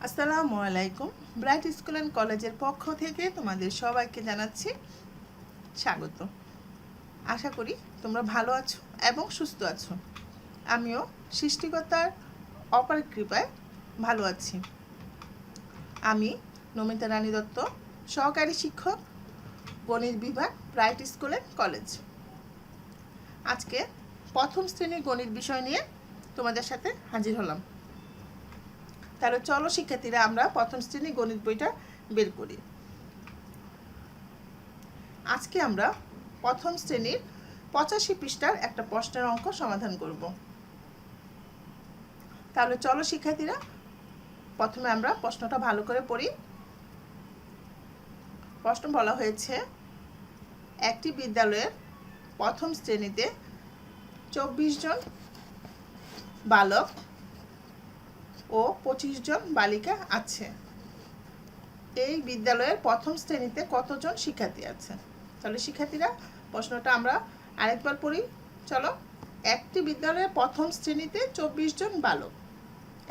আসসালামু আলাইকুম। Bright school and কলেজের পক্ষ থেকে তোমাদের সবাইকে জানাচ্ছি স্বাগত। আশা করি তোমরা ভালো আছো এবং সুস্থ আছো। আমিও সৃষ্টিকর্তার অপার কৃপায় ভালো আছি। আমি নমিতা রানী দত্ত, সহকারী শিক্ষক, গণিত বিভাগ, ব্রাইট স্কুল অ্যান্ড কলেজ। আজকে প্রথম শ্রেণীর গণিত বিষয় নিয়ে তোমাদের সাথে হাজির হলাম। তাহলে চলো শিক্ষার্থীরা আমরা প্রথম শ্রেণী গণিত বইটা বের করি। আজকে আমরা প্রথম শ্রেণীর 85 পৃষ্ঠার একটা প্রশ্নের অঙ্ক সমাধান করব। তাহলে চলো শিক্ষার্থীরা প্রথমে আমরা প্রশ্নটা ভালো করে পড়ি। প্রশ্ন বলা হয়েছে, একটি বিদ্যালয়ের প্রথম শ্রেণীতে 24 জন বালক ও 25 জন বালিকা আছে। এই বিদ্যালয়ের প্রথম শ্রেণীতে কতজন শিক্ষার্থী আছে? তাহলে শিক্ষার্থীরা প্রশ্নটা আমরা আরেকবার পড়ি। চলো, একটি বিদ্যালয়ের প্রথম শ্রেণীতে 24 জন বালক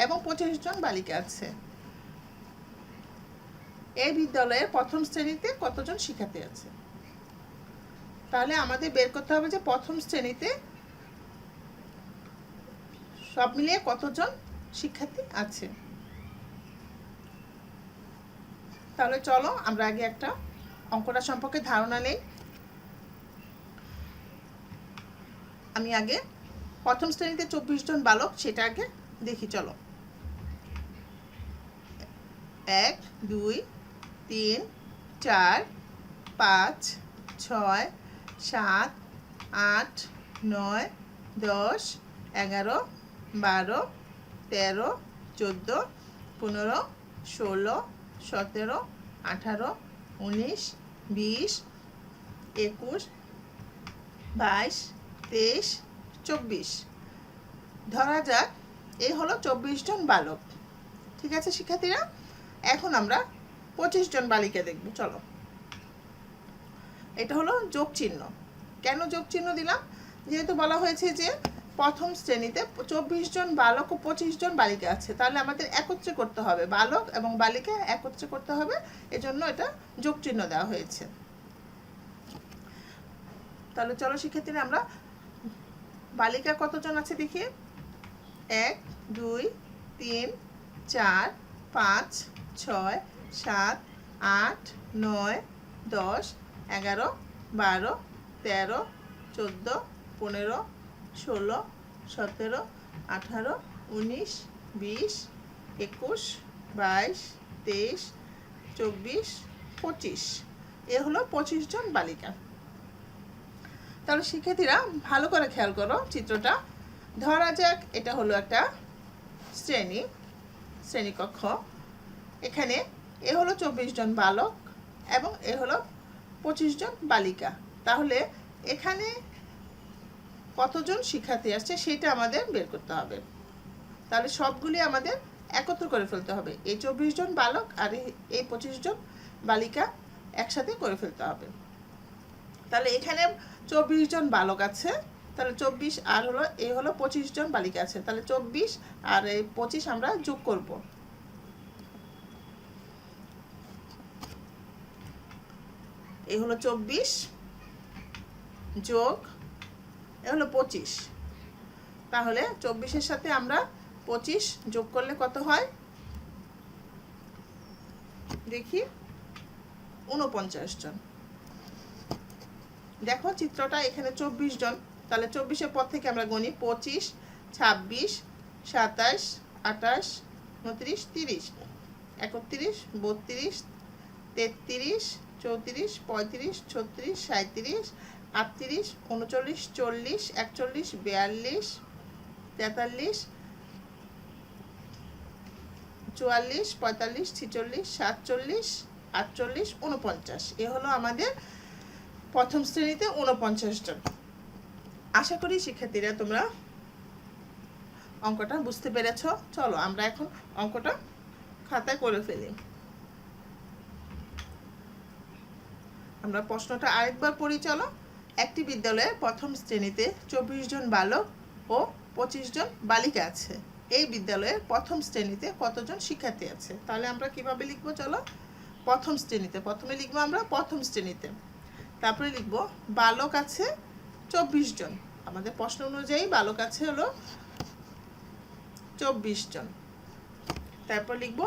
এবং 25 জন বালিকা আছে। এই বিদ্যালয়ের প্রথম শ্রেণীতে কতজন শিক্ষার্থী আছে? তাহলে আমাদের বের করতে হবে যে প্রথম শ্রেণীতে সব মিলিয়ে কতজন শিক্ষার্থী আছে। তাহলে চলো আমরা আগে একটা অঙ্কটা সম্পর্কে ধারণা নেই। আমি আগে প্রথম শ্রেণীতে 24 জন বালক সেটা আগে দেখি। চলো, 1 2 3 4 5 6 7 8 9 10 11 12 13 14 15 16 17 18 19 20 21 22 23 24। ধরা যাক এই হলো 24 জন বালক। ঠিক আছে শিক্ষার্থীরা, এখন আমরা 25 জন বালিকা দেখব। চলো, এটা হলো যোগ চিহ্ন। কেন যোগ চিহ্ন দিলাম? যেহেতু বলা হয়েছে যে প্রথম শ্রেণীতে 24 জন বালক ও 25 জন বালিকা আছে, তাহলে আমাদের একত্রে করতে হবে, বালক এবং বালিকা একত্রে করতে হবে, এজন্য এটা যোগ চিহ্ন দেওয়া হয়েছে। তাহলে চলো শিক্ষার্থীরা আমরা বালিকা কতজন আছে দেখি। 1 2 3 4 5 6 7 8 9 10 11 12 13 14 15 16 17 18 19 20 21 22 23 24 25। এ হলো 25 জন বালিকা। তাহলে শিক্ষার্থীরা ভালো করে খেয়াল করো চিত্রটা। ধরা যাক এটা হলো একটা শ্রেণীকক্ষ। এখানে এ হলো 24 জন বালক এবং এ হলো 25 জন বালিকা। তাহলে এখানে কতজন শিক্ষার্থী আসছে সেটা আমাদের বের করতে হবে। তাহলে সবগুলি আমাদের একত্র করে ফেলতে হবে। এই 24 জন বালক আর এই 25 জন বালিকা একসাথে করে ফেলতে হবে। তাহলে এখানে 24 জন বালক আছে, তাহলে 24 আর হলো এই হলো 25 জন বালিকা আছে, তাহলে 24 আর এই 25 আমরা যোগ করব। এই হলো 24 যোগ এ হলো 25। তাহলে 24-এর সাথে আমরা 25 যোগ করলে কত হয় দেখি, 49 জন। দেখো চিত্রটা, এখানে 24 জন, তাহলে 24-এর পর থেকে আমরা গণি 25 26 27 28 29 30 31 32 33 34 35 36 37 38 39 40 41 42 43 44 45 46 47 48 49। এ হলো আমাদের প্রথম শ্রেণীতে 49 জন। আশা করি শিক্ষার্থীরা তোমরা অঙ্কটা বুঝতে পেরেছ। চলো আমরা এখন অঙ্কটা খাতায় করে ফেলি। আমরা প্রশ্নটা আরেকবার পড়ি। চলো, একটি বিদ্যালয়ে প্রথম শ্রেণীতে 24 জন বালক ও 25 জন বালিকা আছে। এই বিদ্যালয়ের প্রথম শ্রেণীতে কতজন শিক্ষার্থী আছে। তাহলে আমরা কিভাবে লিখবো, চলো। প্রথম শ্রেণীতে প্রথমে লিখবো আমরা প্রথম শ্রেণীতে, তারপরে লিখবো বালক আছে 24 জন। আমাদের প্রশ্ন অনুযায়ী বালক আছে হলো 24 জন। তারপর লিখবো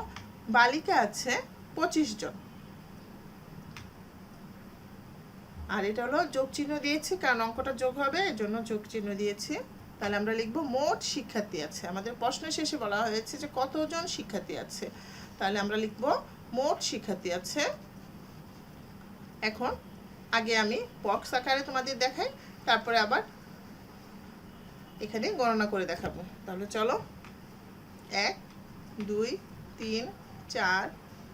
বালিকা আছে 25 জন। আর এটা হলো যোগ চিহ্ন দিয়েছি, কারণ অঙ্কটা যোগ হবে, এর জন্য যোগ চিহ্ন দিয়েছি। তাহলে আমরা লিখবো মোট শিক্ষার্থী আছে। আমাদের প্রশ্নের শেষে বলা হয়েছে যে কতজন শিক্ষার্থী আছে, তাহলে আমরা লিখবো মোট শিক্ষার্থী আছে। এখন আগে আমি বক্স আকারে তোমাদের দেখাই, তারপরে আবার এখানে গণনা করে দেখাবো। তাহলে চলো, 1 2 3 4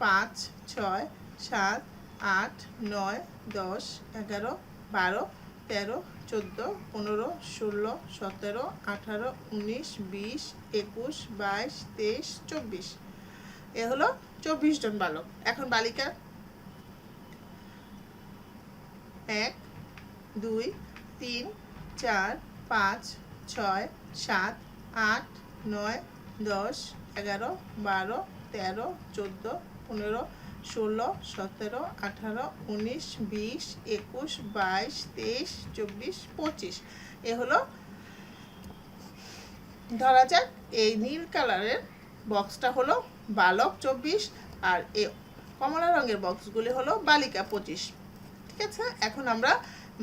5 6 7 8 9 10 11 12 13 14 15 16 17 18 19 20 21 22 23 24। এ হলো 24 জন বালক। এখন বালিকা 1 2 3 4 5 6 7 8 9 10 11 12 13 14 15 16 17 18 19 20 21 22 23 24 25। এ হলো, ধরা যাক এই নীল কালারের বক্সটা হলো বালক 24 আর এই কমলা রঙের বক্সগুলি হলো বালিকা 25। ঠিক আছে, এখন আমরা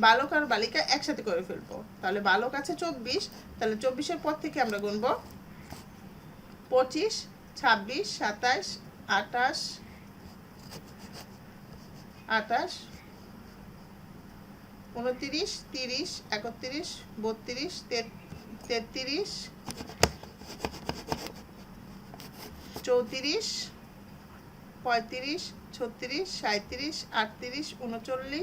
বালক আর বালিকা একসাথে করে ফেলবো। তাহলে বালক আছে 24, তাহলে 24-এর পর থেকে আমরা গুনবো 25 26 27 28 28 29 30 31 32 33 34 35 36 37 38 39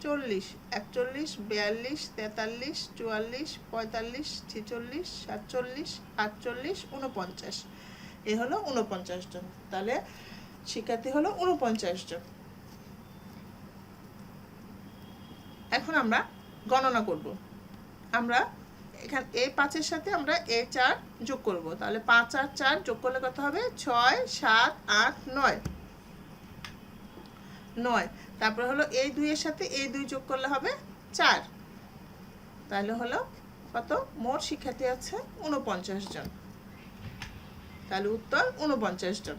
40 41 42 43 44 45 46 47 48 49। এ হলো 49 জন। তাহলে শিক্ষার্থী হলো 49 জন। এখন আমরা গণনা করব। আমরা এখানে এই 5-এর সাথে আমরা এই 4 যোগ করব। তাহলে 5 আর 4 যোগ করলে কত হবে, 6 7 8 9 9। তারপরে হলো এই 2-এর সাথে এই 2 যোগ করলে হবে 4। তাহলে হলো কত, মোট শিক্ষার্থী আছে 49 জন। তাহলে উত্তর 49 জন।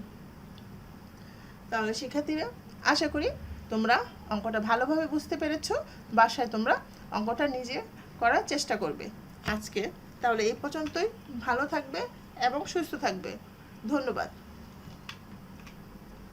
তাহলে শিক্ষার্থীরা, আশা করি তোমরা অঙ্কটা ভালোভাবে বুঝতে পেরেছো। বাসায় তোমরা অঙ্কটা নিজে করার চেষ্টা করবে। আজকে তাহলে এই পর্যন্তই। ভালো থাকবে এবং সুস্থ থাকবে। ধন্যবাদ।